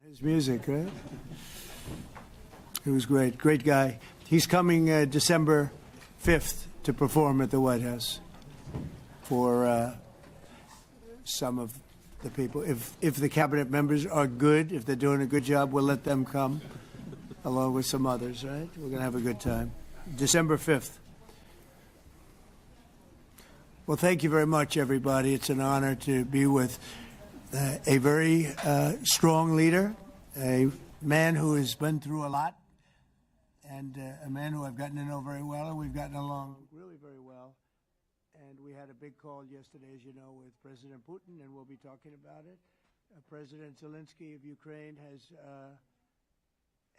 His music, right? He was great. Great guy. He's coming December 5th to perform at the White House for some of the people. If the cabinet members are good, if they're doing a good job, we'll let them come along with some others, right? We're going to have a good time. December 5th. Well, thank you very much, everybody. It's an honor to be with a very strong leader, a man who has been through a lot, and a man who I've gotten to know very well, and we've gotten along really very well. And we had a big call yesterday, as you know, with President Putin, and we'll be talking about it. President Zelensky of Ukraine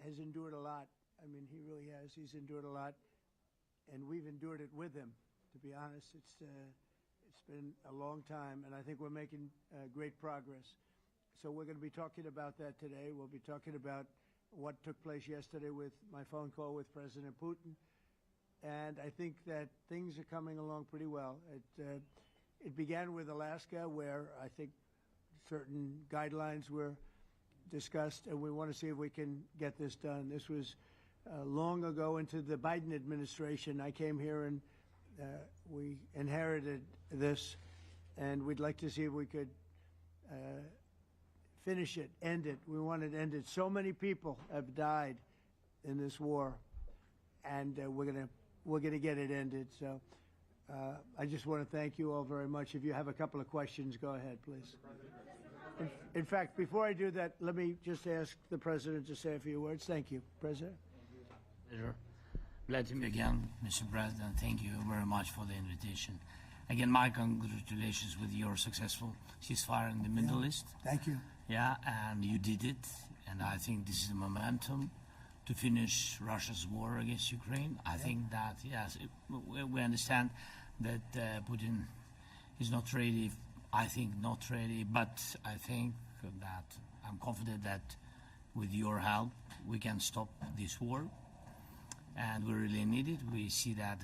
has endured a lot. I mean, he really has. He's endured a lot, and we've endured it with him. To be honest, it's been a long time, and I think we're making great progress. So we're going to be talking about that today. We'll be talking about what took place yesterday with my phone call with President Putin. And I think that things are coming along pretty well. It began with Alaska, where I think certain guidelines were discussed, and we want to see if we can get this done. This was long ago into the Biden administration. I came here and we inherited this, and we'd like to see if we could finish it, end it. We want it ended. So many people have died in this war, and we're gonna get it ended. So I just want to thank you all very much. If you have a couple of questions, go ahead, please. In fact, before I do that, let me just ask the President to say a few words. Thank you, President. Pleasure. Glad to be again, Mr. President. Thank you very much for the invitation. Again, my congratulations with your successful ceasefire in the Middle East. Thank you. Yeah, and you did it. And I think this is the momentum to finish Russia's war against Ukraine. I think that, yes, we understand that Putin is not ready. I think not ready, but I think that I'm confident that with your help, we can stop this war. And we really need it. We see that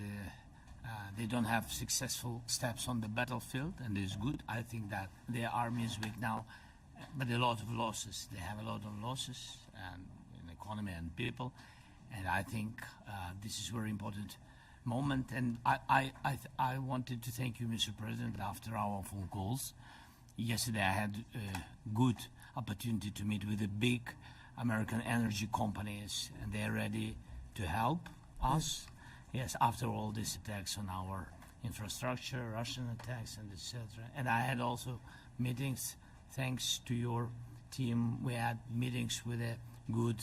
they don't have successful steps on the battlefield, and it's good. I think that their army is weak now, but a lot of losses. They have a lot of losses and in economy and people, and I think this is a very important moment. And I wanted to thank you, Mr. President, after our phone calls. Yesterday I had a good opportunity to meet with the big American energy companies, and they're ready to help us. Yes, after all these attacks on our infrastructure, Russian attacks, and etc. And I had also meetings, thanks to your team. We had meetings with a good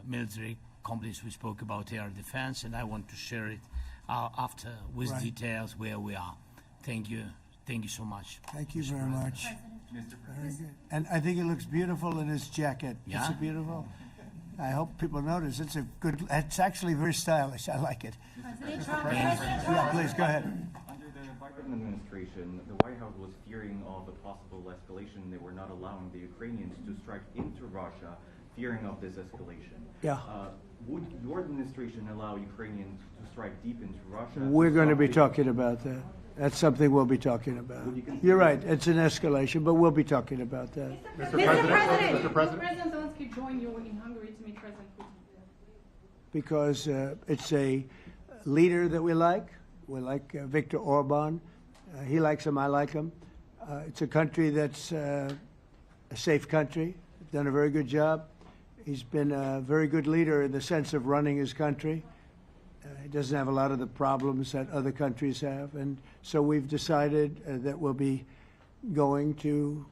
military companies. We spoke about air defense, and I want to share it after with details where we are. Thank you. Thank you so much. Thank you very much. Very good. And I think it looks beautiful in his jacket. Yeah? It's beautiful. I hope people notice. It's it's actually very stylish. I like it. President Trump. Yeah, please, go ahead. Under the Biden administration, the White House was fearing of a possible escalation. They were not allowing the Ukrainians to strike into Russia, fearing of this escalation. Yeah. Would your administration allow Ukrainians to strike deep into Russia? We're going to be talking about that. That's something we'll be talking about. You're right. It's an escalation, but we'll be talking about that. Mr. President. Will President Zelensky join you in Hungary to meet President Putin? Because it's a leader that we like. We like Viktor Orban. He likes him. I like him. It's a country that's a safe country. Done a very good job. He's been a very good leader in the sense of running his country. He doesn't have a lot of the problems that other countries have. And so we've decided that we'll be going to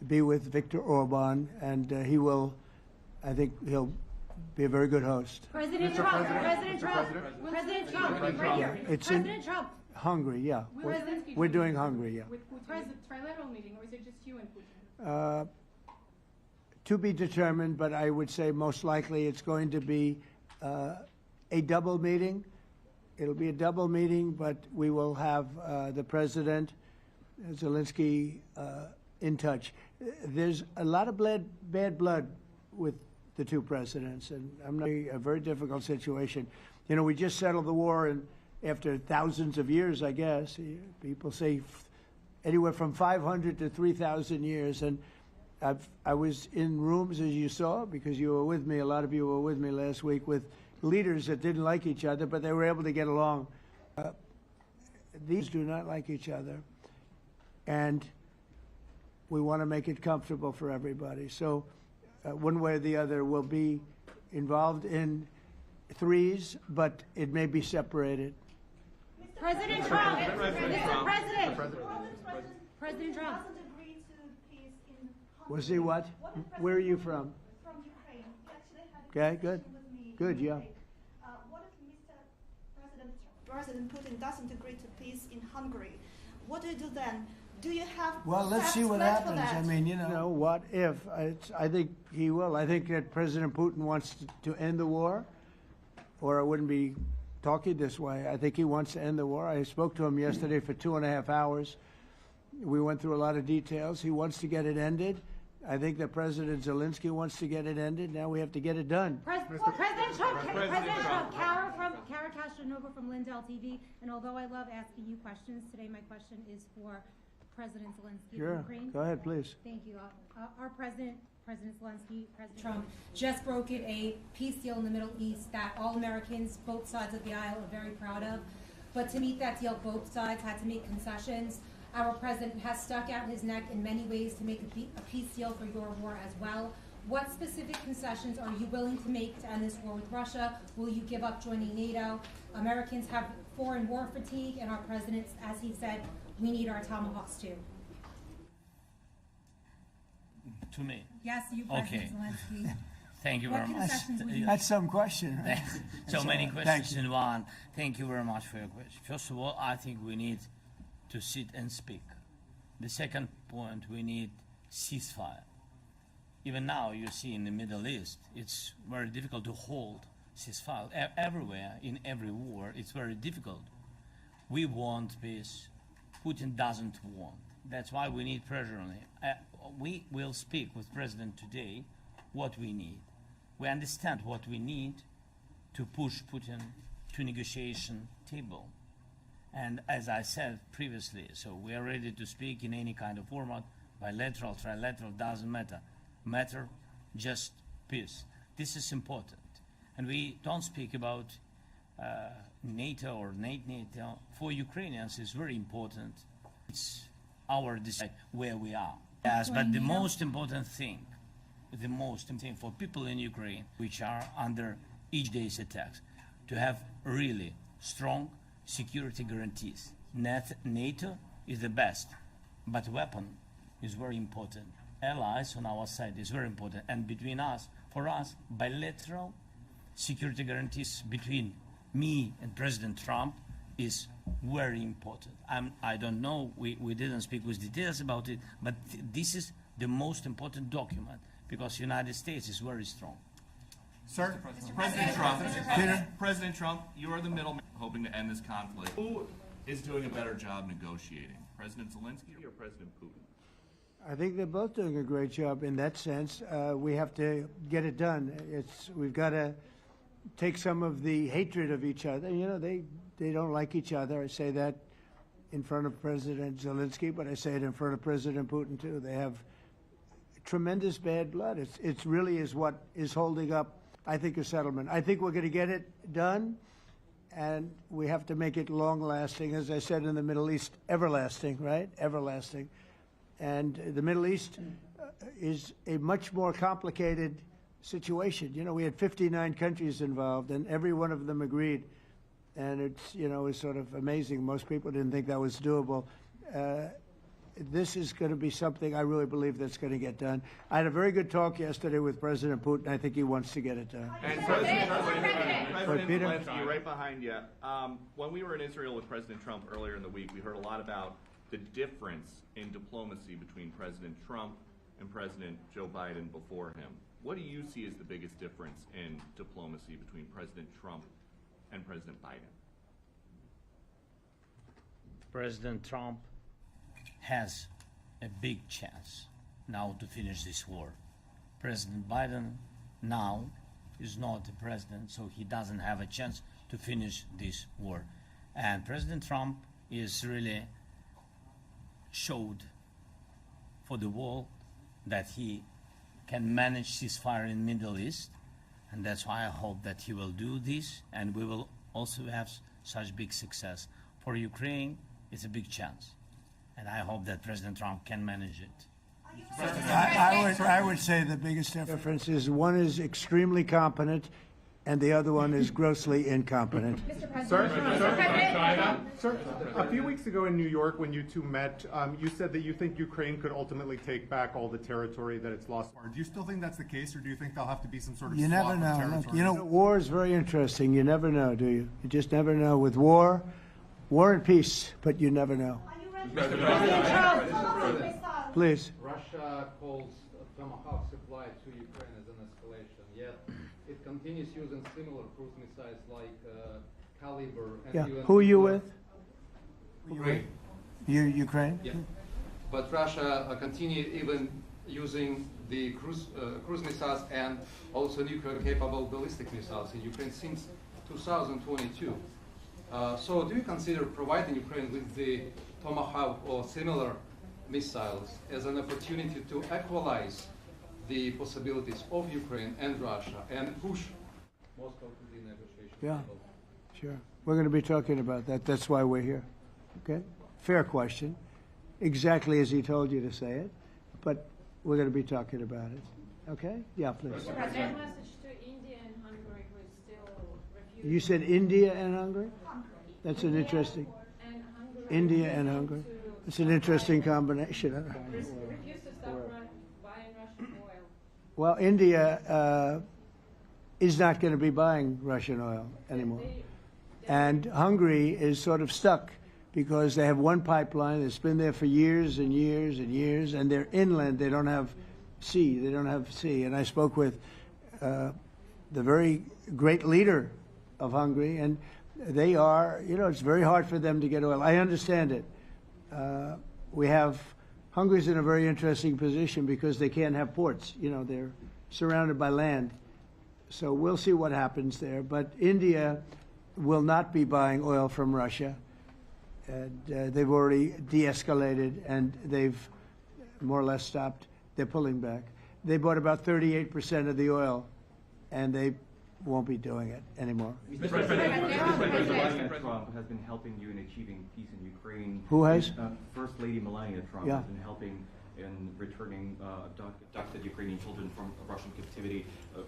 be with Viktor Orban, and he will, I think he'll be a very good host. President Trump. President Trump. President Trump. Right here. It's President Trump. Hungary, yeah. We're doing Hungary, yeah. With Putin. Trilateral meeting, or is it just you and Putin? To be determined, but I would say most likely it's going to be a double meeting. It'll be a double meeting, but we will have the President, Zelensky, in touch. There's a lot of bad blood with the two presidents, and I'm not a very difficult situation. You know, we just settled the war, and after thousands of years, I guess, people say anywhere from 500 to 3,000 years, and I was in rooms, as you saw, because you were with me, a lot of you were with me last week, with leaders that didn't like each other, but they were able to get along. These do not like each other, and we want to make it comfortable for everybody. So one way or the other, we'll be involved in threes, but it may be separated. President Trump. Mr. President. President Trump. Was he what? Where are you from? From Ukraine. He actually had a Okay, good. conversation with me Good, yeah. today. What if President Putin doesn't agree to peace in Hungary? What do you do then? Do you have Well, let's steps see what planned for happens. that? I mean, you know, what if? I think he will. I think that President Putin wants to end the war, or I wouldn't be talking this way. I think he wants to end the war. I spoke to him yesterday for 2.5 hours. We went through a lot of details. He wants to get it ended. I think that President Zelensky wants to get it ended. Now we have to get it done. President Trump. Kara Castronova from Lindell TV. And although I love asking you questions, today my question is for President Zelensky of Sure. Ukraine. Go ahead, please. Thank you. Our President Zelensky, President Trump, just brokered a peace deal in the Middle East that all Americans, both sides of the aisle, are very proud of. But to meet that deal, both sides had to make concessions. Our president has stuck out his neck in many ways to make a peace deal for your war as well. What specific concessions are you willing to make to end this war with Russia? Will you give up joining NATO? Americans have foreign war fatigue, and our president, as he said, we need our Tomahawks too. To me. Yes, you, Okay. President Zelensky. Thank you What very much. concessions will you That's some question, right? So That's many all right. questions Thank you. in one. Thank you very much for your question. First of all, I think we need to sit and speak. The second point, we need ceasefire. Even now, you see in the Middle East, it's very difficult to hold ceasefire. Everywhere, in every war, it's very difficult. We want peace. Putin doesn't want. That's why we need pressure on him. We will speak with President today what we need. We understand what we need to push Putin to negotiation table. And as I said previously, so we are ready to speak in any kind of format, bilateral, trilateral, doesn't matter. Matter just peace. This is important. And we don't speak about NATO or NATO. For Ukrainians, it's very important. It's our decide where we are. Yes, but the most important thing for people in Ukraine, which are under each day's attacks, to have really strong security guarantees. NATO is the best, but weapon is very important. Allies on our side is very important. And between us, for us, bilateral security guarantees between me and President Trump is very important. I don't know, we didn't speak with details about it, but this is the most important document because United States is very strong. Sir, President Trump, you are the middleman hoping to end this conflict. Who is doing a better job negotiating, President Zelensky or President Putin? I think they're both doing a great job in that sense. We have to get it done. We've got to take some of the hatred of each other. You know, they don't like each other. I say that in front of President Zelensky, but I say it in front of President Putin too. They have tremendous bad blood. It's really is what is holding up, I think, a settlement. I think we're going to get it done, and we have to make it long-lasting. As I said in the Middle East, everlasting, right? Everlasting. And the Middle East is a much more complicated situation. You know, we had 59 countries involved, and every one of them agreed. And it's, you know, it's sort of amazing. Most people didn't think that was doable. This is going to be something I really believe that's going to get done. I had a very good talk yesterday with President Putin. I think he wants to get it done. And President Peter? Zelensky, right behind you. When we were in Israel with President Trump earlier in the week, we heard a lot about the difference in diplomacy between President Trump and President Joe Biden before him. What do you see as the biggest difference in diplomacy between President Trump and President Biden? President Trump has a big chance now to finish this war. President Biden now is not the president, so he doesn't have a chance to finish this war. And President Trump is really showed for the world that he can manage ceasefire in Middle East, and that's why I hope that he will do this, and we will also have such big success. For Ukraine, it's a big chance, and I hope that President Trump can manage it. I would say the biggest difference is one is extremely competent and the other one is grossly incompetent. Sir, a few weeks ago in New York when you two met, you said that you think Ukraine could ultimately take back all the territory that it's lost. Do you still think that's the case, or do you think there'll have to be some sort of You swap never of know. territory? Look, you know, war is very interesting. You never know, do you? You just never know. With war and peace, but you never know. Are you ready? Please. Russia calls Tomahawk supply to Ukraine as an escalation, yet it continues using similar cruise missiles like Caliber. And Yeah. even Who are you with? Ukraine. Ukraine? Yeah. But Russia continue even using the cruise missiles and also nuclear-capable ballistic missiles in Ukraine since 2022. So do you consider providing Ukraine with the Tomahawk or similar missiles as an opportunity to equalize the possibilities of Ukraine and Russia and push Moscow to the negotiation Yeah. table? Sure. We're going to be talking about that. That's why we're here. Okay? Fair question. Exactly as he told you to say it. But we're going to be talking about it. Okay? Yeah, please. Mr. President, message to India and Hungary who is still refusing. You said India and Hungary? That's an interesting. And Hungary India and Hungary. It's an interesting combination. refuse to stop buying Russian oil. Well, India is not going to be buying Russian oil anymore. And Hungary is sort of stuck because they have one pipeline that's been there for years and years and years, and they're inland. They don't have sea. They don't have sea. And I spoke with the very great leader of Hungary, and they are, you know, it's very hard for them to get oil. I understand it. Hungary's in a very interesting position because they can't have ports. You know, they're surrounded by land. So we'll see what happens there. But India will not be buying oil from Russia. And they've already de-escalated, and they've more or less stopped. They're pulling back. They bought about 38% of the oil, and they won't be doing it anymore. Mr. President Trump has been helping you in achieving peace in Ukraine. Who has? First Lady Melania Trump Yeah. has been helping in returning abducted Ukrainian children from Russian captivity.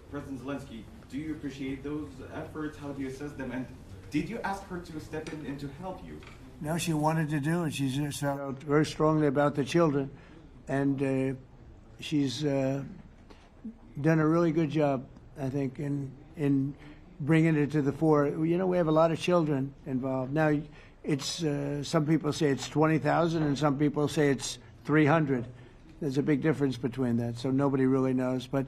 President Zelensky, do you appreciate those efforts? How do you assess them? And did you ask her to step in and to help you? No, she wanted to do it. She's felt very strongly about the children, and she's done a really good job, I think, in bringing it to the fore. You know, we have a lot of children involved. Now, it's some people say it's 20,000, and some people say it's 300. There's a big difference between that, so nobody really knows. But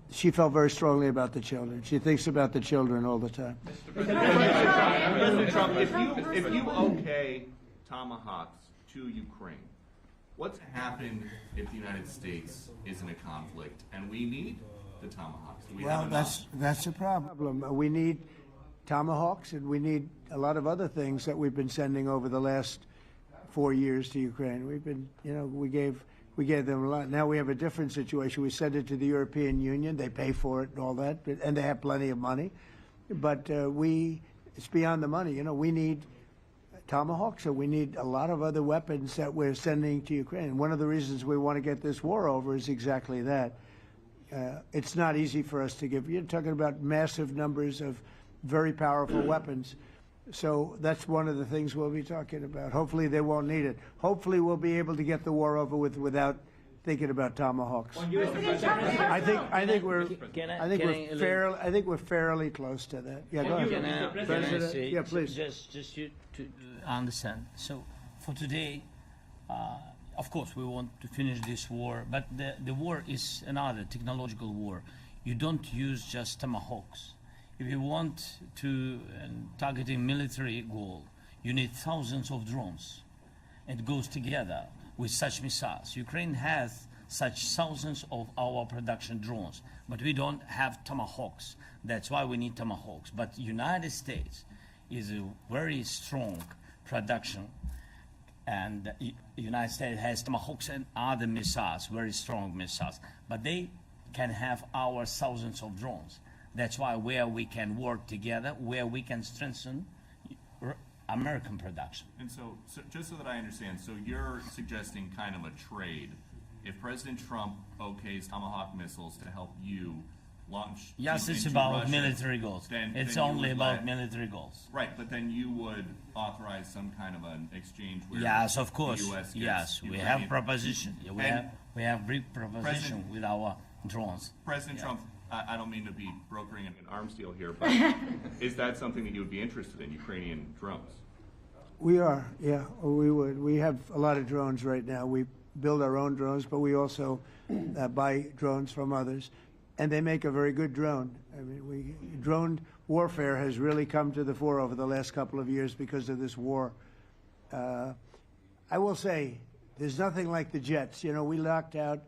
she felt very strongly about the children. She thinks about the children all the time. President Trump, if you okay Tomahawks to Ukraine, what's happened if the United States is in a conflict and we need the Tomahawks? Do we have enough? That's a problem. We need Tomahawks, and we need a lot of other things that we've been sending over the last 4 years to Ukraine. We've been, you know, we gave them a lot. Now we have a different situation. We send it to the European Union. They pay for it and all that, and they have plenty of money. But it's beyond the money. You know, we need Tomahawks, and we need a lot of other weapons that we're sending to Ukraine. One of the reasons we want to get this war over is exactly that. It's not easy for us to give. You're talking about massive numbers of very powerful weapons. So that's one of the things we'll be talking about. Hopefully they won't need it. Hopefully we'll be able to get the war over with without thinking about Tomahawks. I think we're fairly close to that. Yeah, go ahead. Can I say, Yeah, please. Just you to understand. So for today, of course, we want to finish this war, but the war is another technological war. You don't use just Tomahawks. If you want to target a military goal, you need thousands of drones. It goes together with such missiles. Ukraine has such thousands of our production drones, but we don't have Tomahawks. That's why we need Tomahawks. But United States is a very strong production and the United States has Tomahawks and other missiles, very strong missiles, but they can have our thousands of drones. That's why where we can work together, where we can strengthen American production. And so just so that I understand, so you're suggesting kind of a trade. If President Trump okays Tomahawk missiles to help you launch Yes, it's into about Russia, military goals. It's then you only would about military goals. Right, but then you would authorize some kind of an exchange where Yes, of the course. US gets Yes, we Ukrainian- have proposition. Yeah, we have big proposition President- with our drones. President Trump, I don't mean to be brokering an arms deal here, but is that something that you would be interested in, Ukrainian drones? We are, yeah, we would. We have a lot of drones right now. We build our own drones, but we also buy drones from others, and they make a very good drone. I mean, drone warfare has really come to the fore over the last couple of years because of this war. I will say, there's nothing like the jets. You know, we knocked out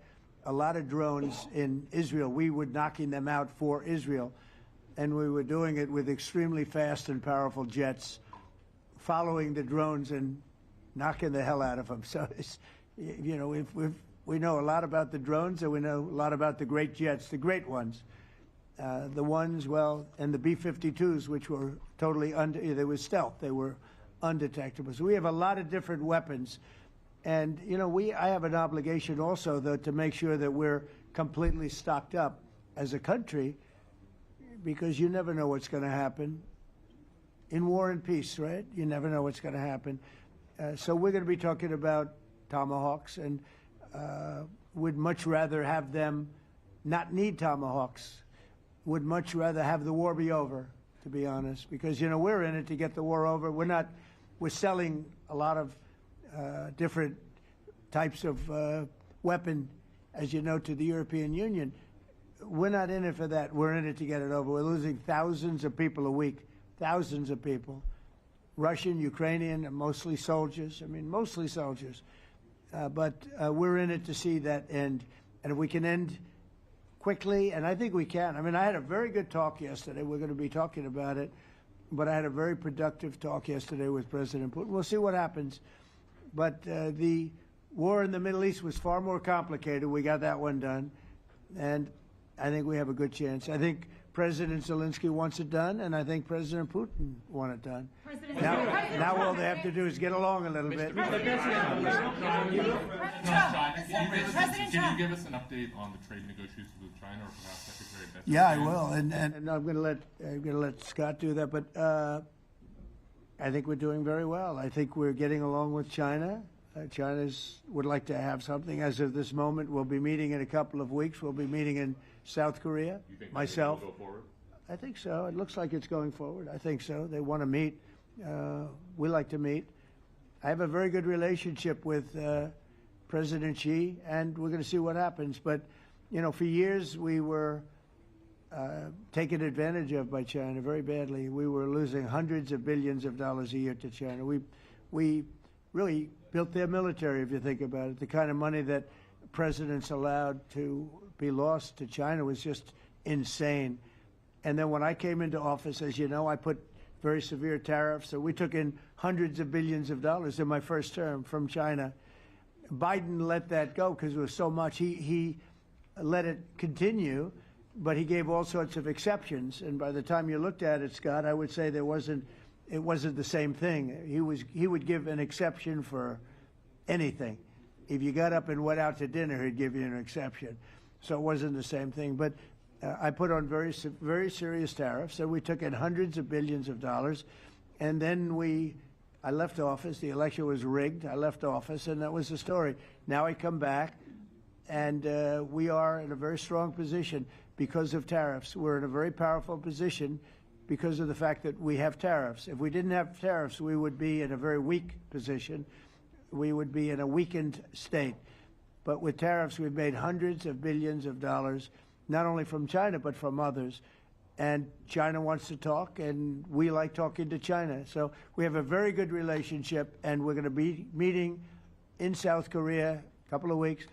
a lot of drones in Israel. We were knocking them out for Israel, and we were doing it with extremely fast and powerful jets, following the drones and knocking the hell out of them. So, it's, you know, we know a lot about the drones, and we know a lot about the great jets, the great ones. The ones, well, and the B-52s, which were totally they were stealth. They were undetectable. So we have a lot of different weapons. And, you know, I have an obligation also, though, to make sure that we're completely stocked up as a country, because you never know what's going to happen. In war and peace, right? You never know what's going to happen. So we're going to be talking about Tomahawks, and would much rather have them not need Tomahawks. Would much rather have the war be over, to be honest, because, you know, we're in it to get the war over. We're selling a lot of different types of weapon, as you know, to the European Union. We're not in it for that. We're in it to get it over. We're losing thousands of people a week, thousands of people, Russian, Ukrainian, and mostly soldiers. I mean, mostly soldiers. But we're in it to see that end. And if we can end quickly, and I think we can. I mean, I had a very good talk yesterday. We're going to be talking about it. But I had a very productive talk yesterday with President Putin. We'll see what happens. But the war in the Middle East was far more complicated. We got that one done. And I think we have a good chance. I think President Zelensky wants it done, and I think President Putin wants it done. Now all they have to do is get along a little bit. Can you give us an update on the trade negotiations with China, or perhaps Secretary Bessel? Yeah, I will, and I'm going to let Scott do that. But I think we're doing very well. I think we're getting along with China. China would like to have something. As of this moment, we'll be meeting in a couple of weeks. We'll be meeting in South Korea. You think myself. Will go forward? I think so. It looks like it's going forward. I think so. They want to meet. We like to meet. I have a very good relationship with President Xi, and we're going to see what happens. But, you know, for years we were taken advantage of by China very badly. We were losing hundreds of billions of dollars a year to China. We really built their military, if you think about it. The kind of money that presidents allowed to be lost to China was just insane. And then when I came into office, as you know, I put very severe tariffs. So we took in hundreds of billions of dollars in my first term from China. Biden let that go because it was so much. He let it continue, but he gave all sorts of exceptions. And by the time you looked at it, Scott, I would say it wasn't the same thing. He would give an exception for anything. If you got up and went out to dinner, he'd give you an exception. So it wasn't the same thing. But I put on very serious tariffs, and we took in hundreds of billions of dollars. And then I left office. The election was rigged. I left office, and that was the story. Now I come back, and we are in a very strong position because of tariffs. We're in a very powerful position because of the fact that we have tariffs. If we didn't have tariffs, we would be in a very weak position. We would be in a weakened state. But with tariffs, we've made hundreds of billions of dollars, not only from China, but from others. And China wants to talk, and we like talking to China. So we have a very good relationship, and we're going to be meeting in South Korea in a couple of weeks.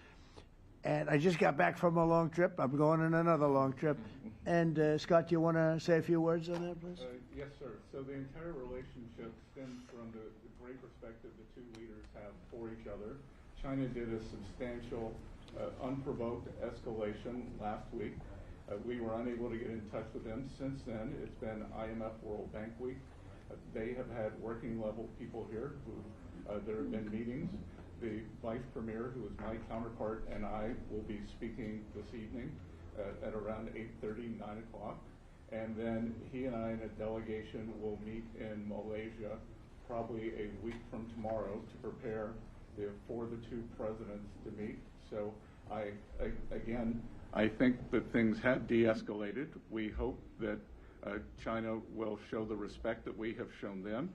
And I just got back from a long trip. I'm going on another long trip. And Scott, do you want to say a few words on that, please? Yes, sir. So the entire relationship stems from the great respect that the two leaders have for each other. China did a substantial, unprovoked escalation last week. We were unable to get in touch with them. Since then, it's been IMF World Bank Week. They have had working level people here who there have been meetings. The Vice Premier, who is my counterpart, and I will be speaking this evening at around 8:30, 9 o'clock. And then he and I and a delegation will meet in Malaysia probably a week from tomorrow to prepare for the two presidents to meet. So I think that things have de-escalated. We hope that China will show the respect that we have shown them.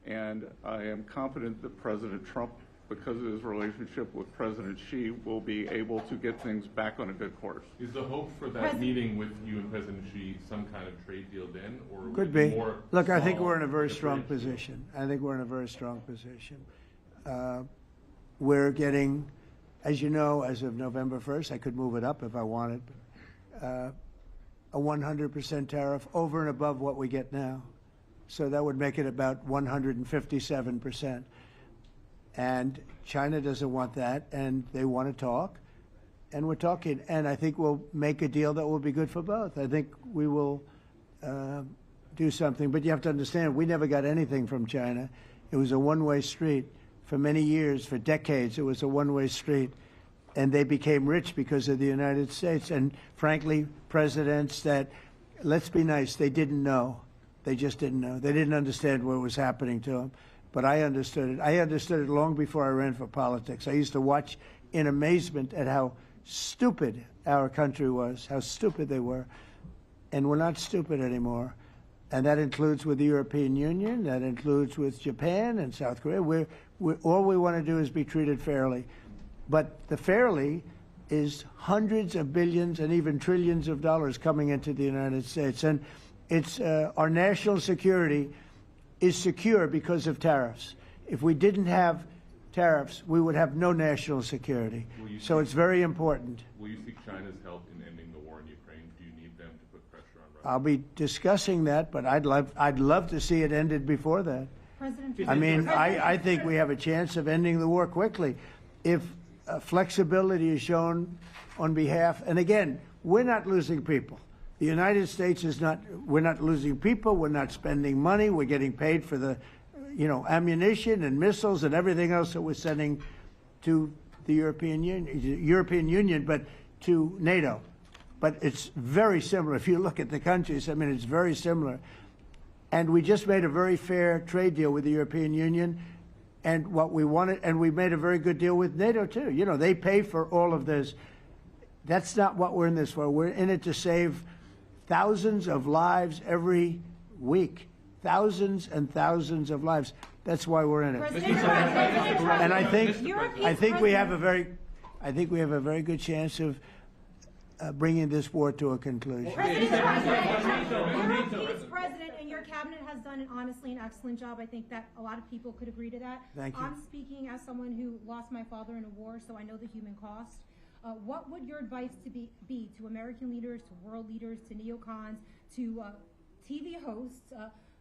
And I am confident that President Trump, because of his relationship with President Xi, will be able to get things back on a good course. Is the hope for that meeting with you and President Xi some kind of trade deal then, or could be more? Look, I think we're in a very strong position. I think we're in a very strong position. We're getting, as you know, as of November 1st, I could move it up if I wanted, a 100% tariff over and above what we get now. So that would make it about 157%. And China doesn't want that, and they want to talk, and we're talking. And I think we'll make a deal that will be good for both. I think we will do something. But you have to understand, we never got anything from China. It was a one-way street. For many years, for decades, it was a one-way street. And they became rich because of the United States. And frankly, presidents that, let's be nice, they didn't know. They just didn't know. They didn't understand what was happening to them. But I understood it. I understood it long before I ran for politics. I used to watch in amazement at how stupid our country was, how stupid they were. And we're not stupid anymore. And that includes with the European Union. That includes with Japan and South Korea. All we want to do is be treated fairly. But the fairly is hundreds of billions and even trillions of dollars coming into the United States. And it's our national security is secure because of tariffs. If we didn't have tariffs, we would have no national security. So it's very important. Will you seek China's help in ending the war in Ukraine? Do you need them to put pressure on Russia? I'll be discussing that, but I'd love to see it ended before that. I mean, I think we have a chance of ending the war quickly if flexibility is shown on behalf. And again, we're not losing people. The United States is not. We're not losing people. We're not spending money. We're getting paid for the, ammunition and missiles and everything else that we're sending to the European Union, but to NATO. But it's very similar. If you look at the countries, I mean, it's very similar. And we just made a very fair trade deal with the European Union, and what we wanted, and we made a very good deal with NATO too. They pay for all of this. That's not what we're in this for. We're in it to save thousands of lives every week. Thousands and thousands of lives. That's why we're in it. And I think we have a very good chance of bringing this war to a conclusion. Europe's president and your cabinet has done honestly an excellent job. I think that a lot of people could agree to that. Thank you. I'm speaking as someone who lost my father in a war, so I know the human cost. What would your advice be to American leaders, to world leaders, to neocons, to TV hosts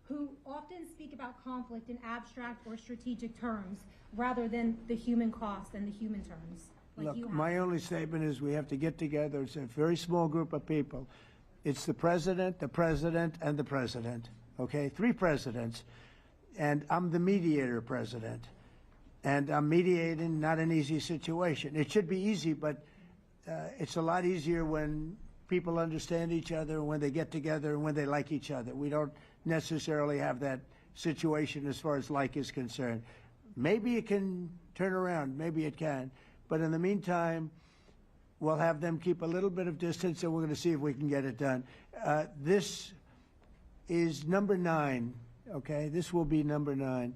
who often speak about conflict in abstract or strategic terms rather than the human cost and the human terms? Look, my only statement is we have to get together. It's a very small group of people. It's the president, and the president. Okay, 3 presidents. And I'm the mediator president. And I'm mediating not an easy situation. It should be easy, but it's a lot easier when people understand each other, when they get together, and when they like each other. We don't necessarily have that situation as far as like is concerned. Maybe it can turn around. Maybe it can. But in the meantime, we'll have them keep a little bit of distance, and we're going to see if we can get it done. This is number 9, okay? This will be number 9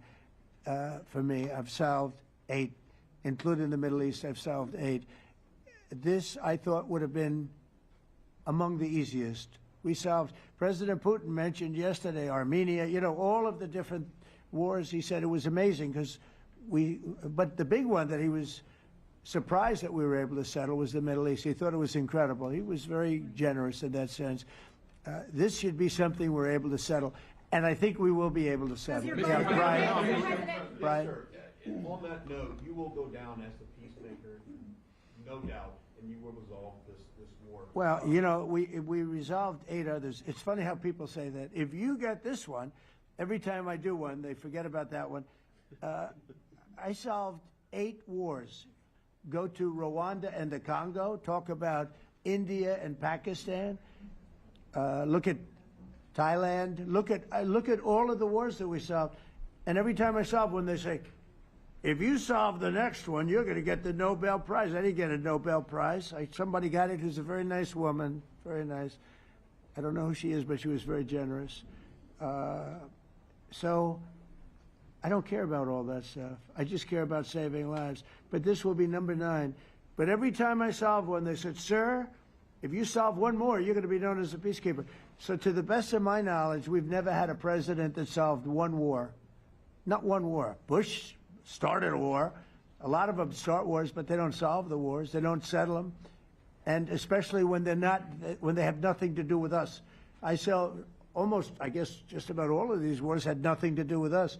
for me. I've solved 8, including the Middle East. I've solved 8. This, I thought, would have been among the easiest. We solved, President Putin mentioned yesterday Armenia, all of the different wars. He said it was amazing because but the big one that he was surprised that we were able to settle was the Middle East. He thought it was incredible. He was very generous in that sense. This should be something we're able to settle, and I think we will be able to settle. Yeah, Brian. Yes, sir. On that note, you will go down as the peacemaker, no doubt, and you will resolve this war. Well, you know, we resolved 8 others. It's funny how people say that. If you get this one, every time I do one, they forget about that one. I solved 8 wars. Go to Rwanda and the Congo, talk about India and Pakistan. Look at Thailand. Look at all of the wars that we solved. And every time I solve one, they say, if you solve the next one, you're going to get the Nobel Prize. I didn't get a Nobel Prize. Somebody got it who's a very nice woman, very nice. I don't know who she is, but she was very generous. So I don't care about all that stuff. I just care about saving lives. But this will be number 9. But every time I solve one, they said, sir, if you solve one more, you're going to be known as a peacekeeper. So to the best of my knowledge, we've never had a president that solved one war. Not one war. Bush started a war. A lot of them start wars, but they don't solve the wars. They don't settle them. And especially when they have nothing to do with us. I saw almost, I guess, just about all of these wars had nothing to do with us.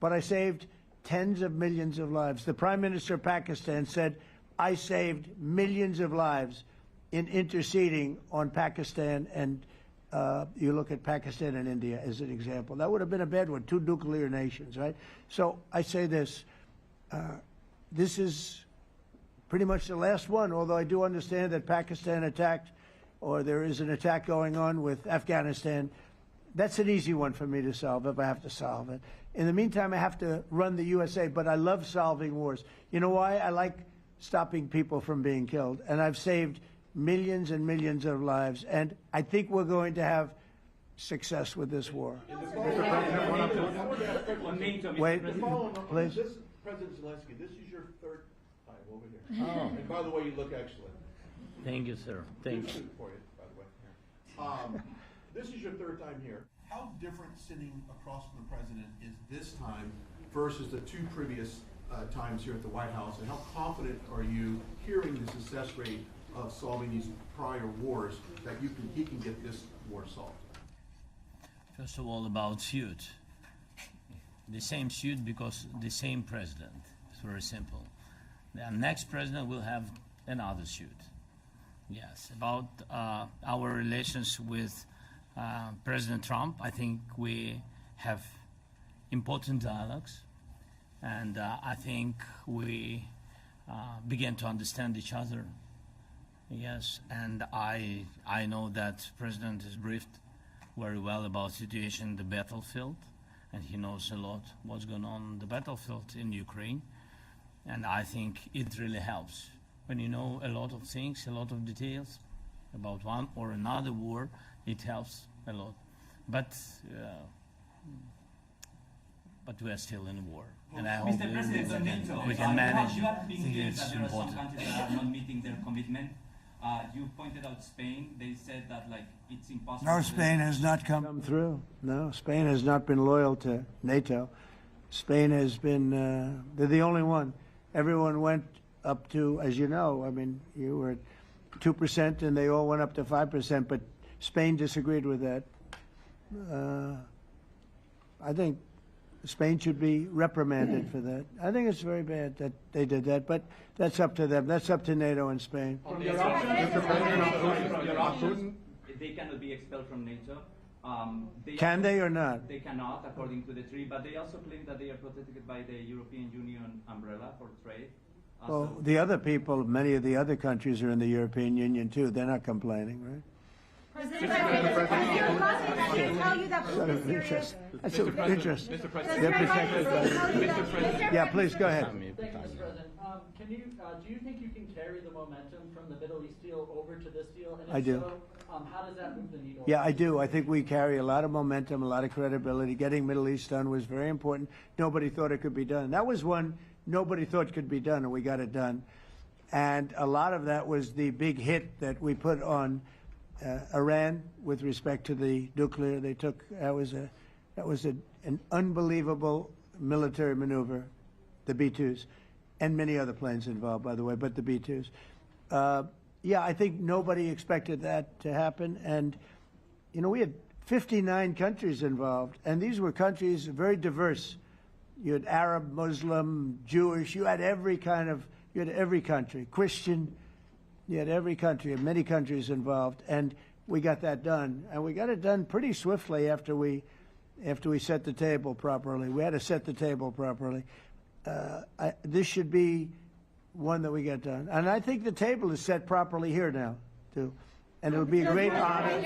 But I saved tens of millions of lives. The Prime Minister of Pakistan said, I saved millions of lives in interceding on Pakistan, and you look at Pakistan and India as an example. That would have been a bad one, 2 nuclear nations, right? So I say this, this is pretty much the last one, although I do understand that Pakistan attacked, or there is an attack going on with Afghanistan. That's an easy one for me to solve if I have to solve it. In the meantime, I have to run the USA, but I love solving wars. You know why? I like stopping people from being killed, and I've saved millions and millions of lives, and I think we're going to have success with this war. Wait, please. This, President Zelensky, this is your 3rd time over here. Oh. And by the way, you look excellent. Thank you, sir. Thank you. For you, by the way. This is your 3rd time here. How different sitting across from the president is this time versus the 2 previous times here at the White House, and how confident are you hearing the success rate of solving these prior wars that he can get this war solved? First of all, about suit. The same suit because the same president. It's very simple. The next president will have another suit. Yes, about our relations with President Trump, I think we have important dialogues, and I think we begin to understand each other. Yes, and I know that President is briefed very well about situation in the battlefield, and he knows a lot what's going on the battlefield in Ukraine, and I think it really helps. When you know a lot of things, a lot of details about one or another war, it helps a lot. But we are still in war, and I hope we can manage. You have been clear It's that there are some important. countries that are not meeting their commitment. You pointed out Spain. They said that it's impossible. No, Spain has not come through. No, Spain has not been loyal to NATO. Spain has been, they're the only one. Everyone went up to, as you know, I mean, you were at 2% and they all went up to 5%, but Spain disagreed with that. I think Spain should be reprimanded for that. I think it's very bad that they did that, but that's up to them. That's up to NATO and Spain. They cannot be expelled from NATO. Can they or not? They cannot, according to the treaty, but they also claim that they are protected by the European Union umbrella for trade. Well, the other people, many of the other countries are in the European Union too. They're not complaining, right? President, tell you that Putin is serious. That's of interest. Mr. President. They're protected by Yeah, please go ahead. Thank you, Mr. President. Do you think you can carry the momentum from the Middle East deal over to this deal? And if I do. So, how does that move the needle? Yeah, I do. I think we carry a lot of momentum, a lot of credibility. Getting Middle East done was very important. Nobody thought it could be done. That was one nobody thought could be done, and we got it done. And a lot of that was the big hit that we put on Iran with respect to the nuclear. They took that was an unbelievable military maneuver, the B-2s, and many other planes involved, by the way, but the B-2s. Yeah, I think nobody expected that to happen. And, you know, we had 59 countries involved, and these were countries very diverse. You had Arab, Muslim, Jewish, you had every country, Christian, you had every country, and many countries involved, and we got that done. And we got it done pretty swiftly after we set the table properly. We had to set the table properly. This should be one that we get done. And I think the table is set properly here now, too. And it'll be a great honor.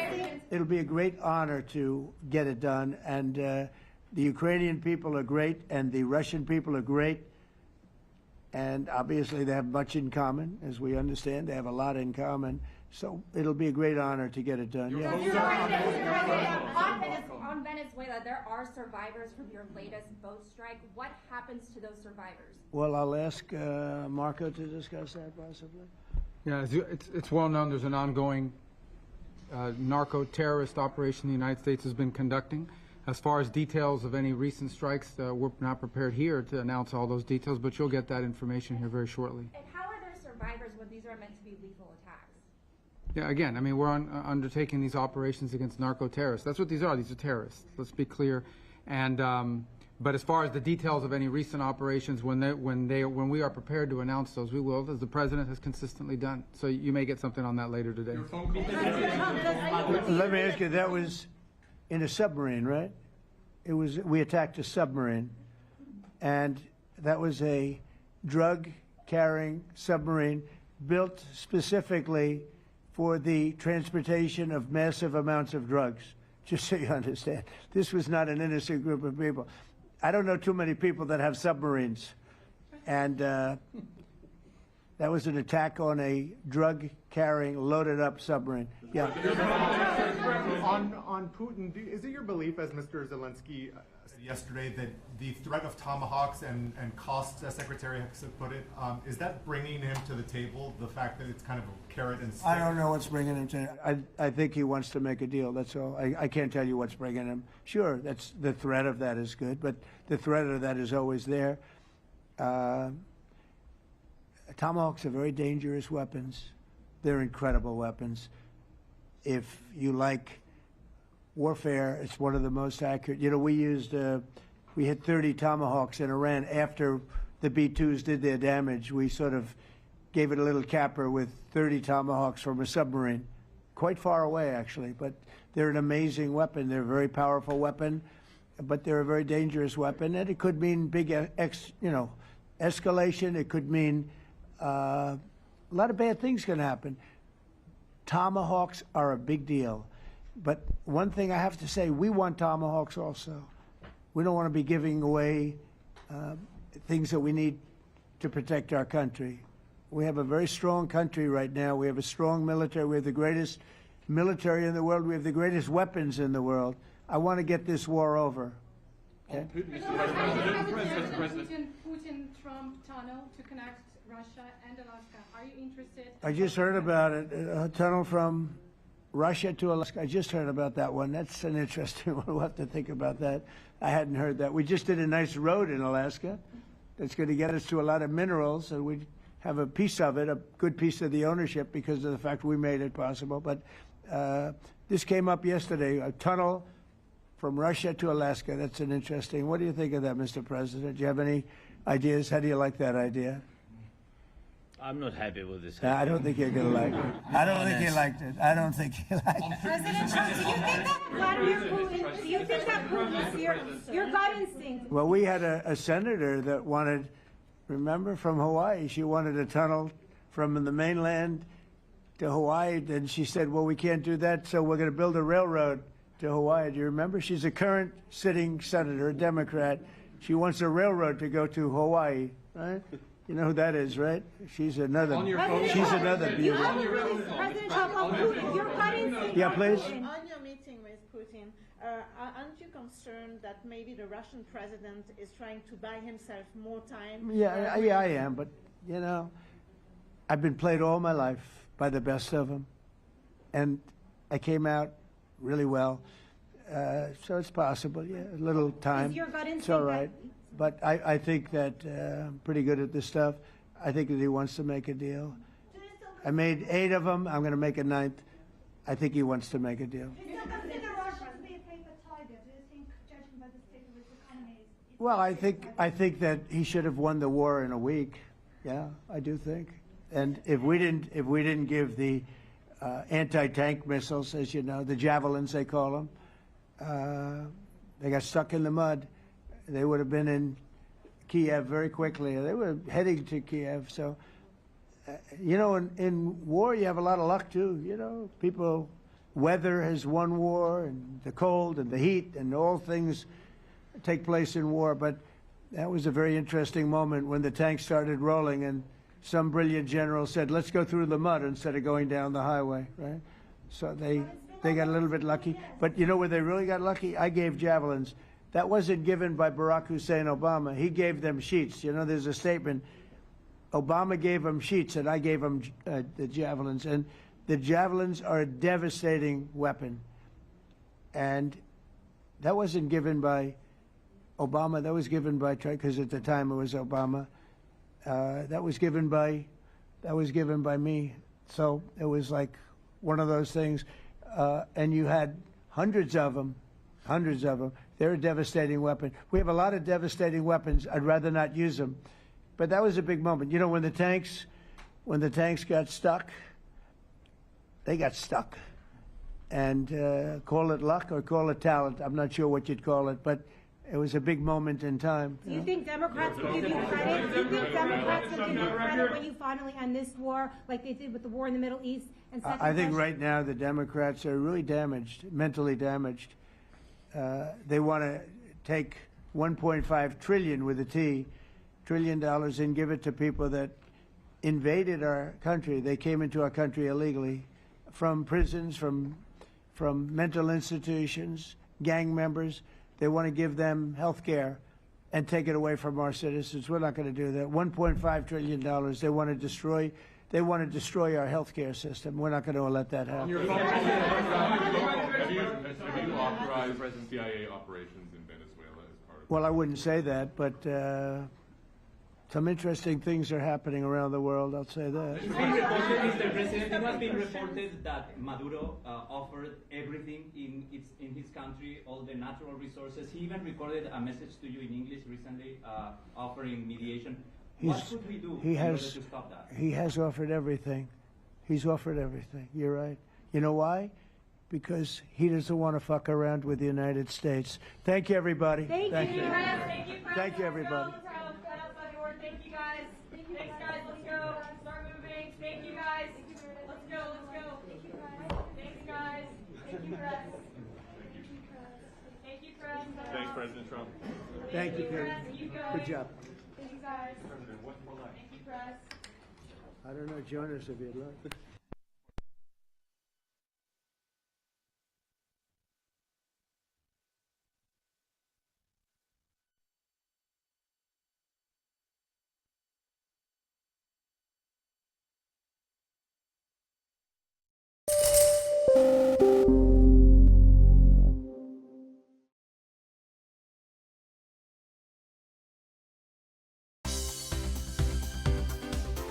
It'll be a great honor to get it done. And the Ukrainian people are great, and the Russian people are great. And obviously they have much in common, as we understand. They have a lot in common. So it'll be a great honor to get it done. Yeah. On Venezuela, there are survivors from your latest boat strike. What happens to those survivors? Well, I'll ask Marco to discuss that possibly. Yeah, it's well known there's an ongoing narco-terrorist operation the United States has been conducting. As far as details of any recent strikes, we're not prepared here to announce all those details, but you'll get that information here very shortly. And how are there survivors when these are meant to be lethal attacks? Yeah, again, I mean, we're undertaking these operations against narco-terrorists. That's what these are. These are terrorists. Let's be clear. And but as far as the details of any recent operations, when we are prepared to announce those, we will, as the president has consistently done. So you may get something on that later today. Let me ask you, that was in a submarine, right? We attacked a submarine, and that was a drug-carrying submarine built specifically for the transportation of massive amounts of drugs, just so you understand. This was not an innocent group of people. I don't know too many people that have submarines, and that was an attack on a drug-carrying, loaded-up submarine. Yeah. On Putin, is it your belief, as Mr. Zelensky said yesterday, that the threat of Tomahawks and costs, as Secretary Hexon put it, is that bringing him to the table, the fact that it's kind of a carrot and stick? I don't know what's bringing him to I think he wants to make a deal, that's all. I can't tell you what's bringing him. Sure, that's the threat of that is good, but the threat of that is always there. Tomahawks are very dangerous weapons. They're incredible weapons. If you like warfare, it's one of the most accurate. You know, we hit 30 Tomahawks in Iran after the B-2s did their damage. We sort of gave it a little capper with 30 Tomahawks from a submarine, quite far away actually, but they're an amazing weapon. They're a very powerful weapon, but they're a very dangerous weapon, and it could mean big, escalation. It could mean a lot of bad things can happen. Tomahawks are a big deal. But one thing I have to say, we want Tomahawks also. We don't want to be giving away things that we need to protect our country. We have a very strong country right now. We have a strong military. We have the greatest military in the world. We have the greatest weapons in the world. I want to get this war over. Okay? Putin-Trump tunnel to connect Russia and Alaska. Are you interested? I just heard about it. A tunnel from Russia to Alaska. I just heard about that one. That's an interesting one. We'll have to think about that. I hadn't heard that. We just did a nice road in Alaska that's going to get us to a lot of minerals, and we have a piece of it, a good piece of the ownership because of the fact we made it possible. But this came up yesterday, a tunnel from Russia to Alaska. That's an interesting. What do you think of that, Mr. President? Do you have any ideas? How do you like that idea? I'm not happy with this. I don't think you're going to like it. I don't think he liked it. I don't think he liked it. President Trump, do you think that Vladimir Putin, do you think that Putin's your gut instinct? Well, we had a senator that wanted, remember, from Hawaii, she wanted a tunnel from the mainland to Hawaii, and she said, well, we can't do that, so we're going to build a railroad to Hawaii. Do you remember? She's a current sitting senator, a Democrat. She wants a railroad to go to Hawaii, right? You know who that is, right? She's another beauty. President Trump, on Putin, your gut instinct. Yeah, please. On your meeting with Putin, aren't you concerned that maybe the Russian president is trying to buy himself more time? Yeah, I am, but, you know, I've been played all my life by the best of them, and I came out really well. So it's possible, yeah, a little time. Is your gut instinct it's all right. But I think that I'm pretty good at this stuff. I think that he wants to make a deal. I made 8 of them. I'm going to make a 9th. I think he wants to make a deal. Well, I think that he should have won the war in a week. Yeah, I do think. And if we didn't give the anti-tank missiles, as you know, the javelins they call them, they got stuck in the mud. They would have been in Kiev very quickly. They were heading to Kiev. So, you know, in war you have a lot of luck too. You know, people, weather has won war, and the cold and the heat and all things take place in war. But that was a very interesting moment when the tanks started rolling and some brilliant general said, let's go through the mud instead of going down the highway, right? So they got a little bit lucky. But you know where they really got lucky? I gave javelins. That wasn't given by Barack Hussein Obama. He gave them sheets. You know, there's a statement. Obama gave them sheets, and I gave them the javelins. And the javelins are a devastating weapon. And that wasn't given by Obama. That was given by, because at the time it was Obama. That was given by me. So it was like one of those things. And you had hundreds of them. They're a devastating weapon. We have a lot of devastating weapons. I'd rather not use them. But that was a big moment. You know, when the tanks got stuck, they got stuck. And call it luck or call it talent. I'm not sure what you'd call it, but it was a big moment in time. Do you think Democrats will give you credit? Do you think Democrats will give you credit when you finally end this war, like they did with the war in the Middle East? And I think right now the Democrats are really damaged, mentally damaged. They want to take $1.5 trillion with a T, $1 trillion, and give it to people that invaded our country. They came into our country illegally, from prisons, from mental institutions, gang members. They want to give them health care and take it away from our citizens. We're not going to do that. $1.5 trillion. They want to destroy our health care system. We're not going to let that happen. Have you authorized CIA operations in Venezuela as part of? Well, I wouldn't say that, but some interesting things are happening around the world, I'll say that. It's been reported, Mr. President, it has been reported that Maduro offered everything in his country, all the natural resources. He even recorded a message to you in English recently, offering mediation. What could we do in order to stop that? He has offered everything. He's offered everything. You're right. You know why? Because he doesn't want to fuck around with the United States. Thank you, everybody. Thank you. Thank you, everybody. Thank you, guys. Thanks, guys. Let's go. Start moving. Thank you, guys. Let's go. Thank you, guys. Thanks, guys. Thank you, press. Thank you, press. Thanks, President Trump. Thank you, Karen. Good job. Thank you, guys. Thank you, press. I don't know, join us if you'd like.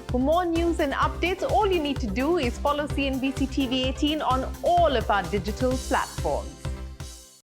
For more news and updates, all you need to do is follow CNBC TV 18 on all of our digital platforms.